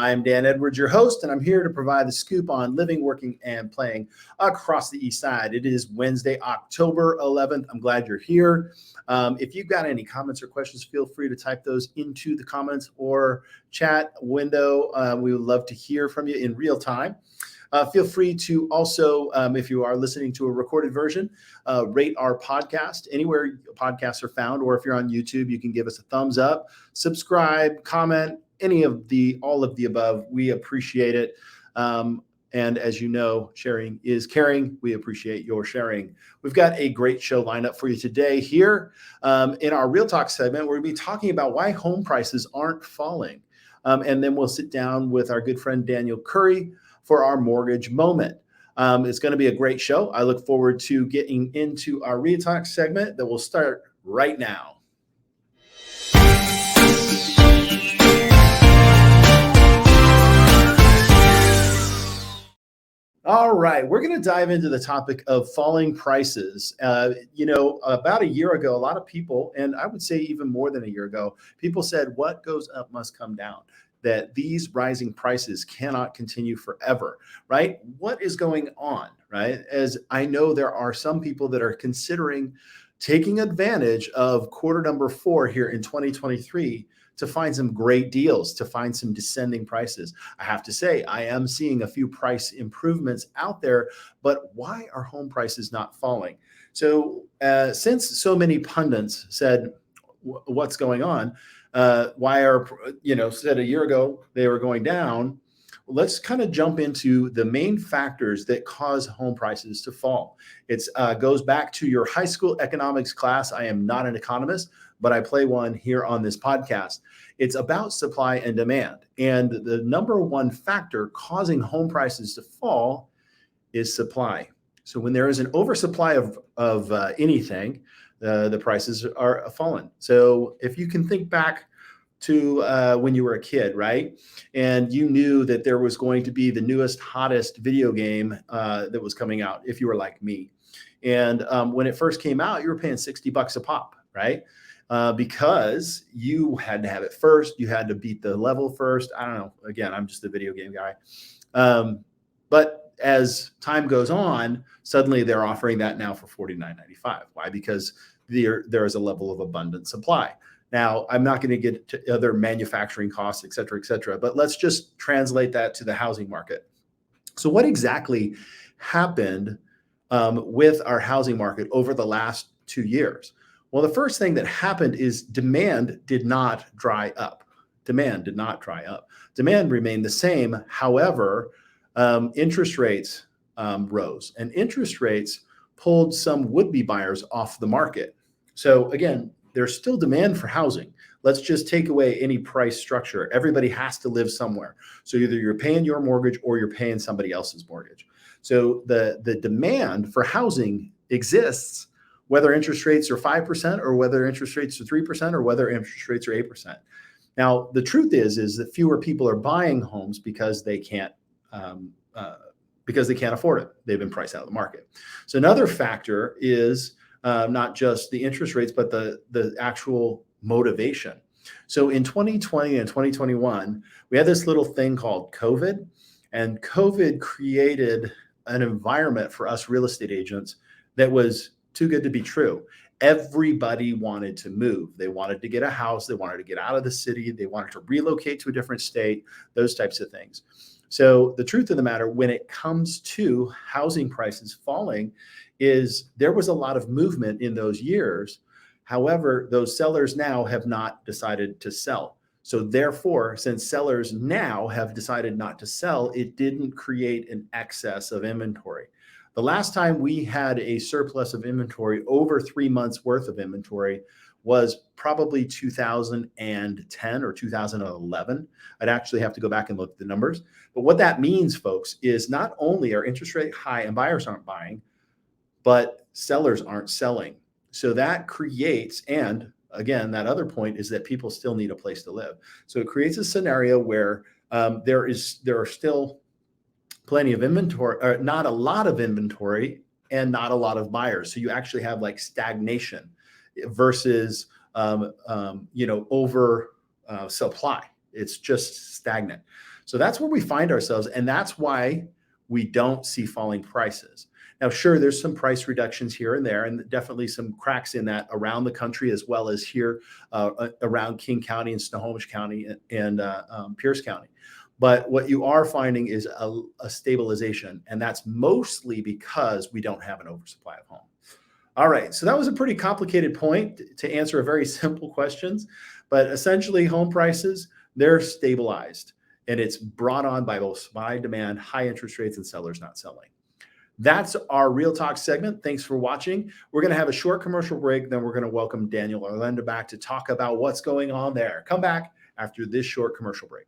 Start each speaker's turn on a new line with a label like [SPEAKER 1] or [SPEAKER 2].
[SPEAKER 1] I'm Dan Edwards, your host, and I'm here to provide the scoop on living, working, and playing across the East Side. It is Wednesday, October 11th. I'm glad you're here. If you've got any comments or questions, feel free to type those into the comments or chat window. We would love to hear from you in real time. Feel free to also, if you are listening to a recorded version, rate our podcast anywhere podcasts are found, or if you're on YouTube, you can give us a thumbs up, subscribe, comment, all of the above. We appreciate it. And as you know, sharing is caring. We appreciate your sharing. We've got a great show lined up for you today here. In our Real Talk segment, we're going to be talking about why home prices aren't falling. And then we'll sit down with our good friend Daniel Curry for our mortgage moment. It's going to be a great show. I look forward to getting into our Real Talk segment that will start right now. All right, we're going to dive into the topic of falling prices. About a year ago, a lot of people, and I would say even more than a year ago, people said, what goes up must come down, that these rising prices cannot continue forever, right? What is going on, right? As I know, there are some people that are considering taking advantage of quarter number 4 here in 2023 to find some great deals, to find some descending prices. I have to say, I am seeing a few price improvements out there, but why are home prices not falling? So since so many pundits said, what's going on? Said a year ago they were going down. Let's kind of jump into the main factors that cause home prices to fall. It goes back to your high school economics class. I am not an economist, but I play one here on this podcast. It's about supply and demand. And the number one factor causing home prices to fall is supply. So when there is an oversupply of anything, the prices are falling. So if you can think back to when you were a kid, right? And you knew that there was going to be the newest, hottest video game that was coming out, if you were like me. And when it first came out, you were paying $60 a pop, right? Because you had to have it first. You had to beat the level first. I don't know. Again, I'm just a video game guy. But as time goes on, suddenly they're offering that now for $49.95. Why? Because there is a level of abundant supply. Now, I'm not going to get to other manufacturing costs, et cetera, but let's just translate that to the housing market. So what exactly happened with our housing market over the last 2 years? Well, the first thing that happened is demand did not dry up. Demand remained the same. However, interest rates rose, and interest rates pulled some would-be buyers off the market. So again, there's still demand for housing. Let's just take away any price structure. Everybody has to live somewhere. So either you're paying your mortgage or you're paying somebody else's mortgage. So the demand for housing exists, whether interest rates are 5% or whether interest rates are 3% or whether interest rates are 8%. Now, the truth is that fewer people are buying homes because they can't afford it. They've been priced out of the market. So another factor is not just the interest rates, but the actual motivation. So in 2020 and 2021, we had this little thing called COVID, and COVID created an environment for us real estate agents that was too good to be true. Everybody wanted to move. They wanted to get a house. They wanted to get out of the city. They wanted to relocate to a different state, those types of things. So the truth of the matter, when it comes to housing prices falling, is there was a lot of movement in those years. However, those sellers now have not decided to sell. So therefore, since sellers now have decided not to sell, it didn't create an excess of inventory. The last time we had a surplus of inventory, over 3 months worth of inventory, was probably 2010 or 2011. I'd actually have to go back and look at the numbers. But what that means, folks, is not only are interest rate high and buyers aren't buying, but sellers aren't selling. So that creates, and again, that other point is that people still need a place to live. So it creates a scenario where there are still plenty of inventory, or not a lot of inventory, and not a lot of buyers. So you actually have like stagnation versus over supply. It's just stagnant. So that's where we find ourselves. And that's why we don't see falling prices. Now, sure, there's some price reductions here and there, and definitely some cracks in that around the country, as well as here around King County and Snohomish County and Pierce County. But what you are finding is a stabilization, and that's mostly because we don't have an oversupply of homes. All right, so that was a pretty complicated point to answer a very simple questions, but essentially home prices, they're stabilized, and it's brought on by both supply, demand, high interest rates, and sellers not selling. That's our Real Talk segment. Thanks for watching. We're going to have a short commercial break, then we're going to welcome Daniel Orlando back to talk about what's going on there. Come back after this short commercial break.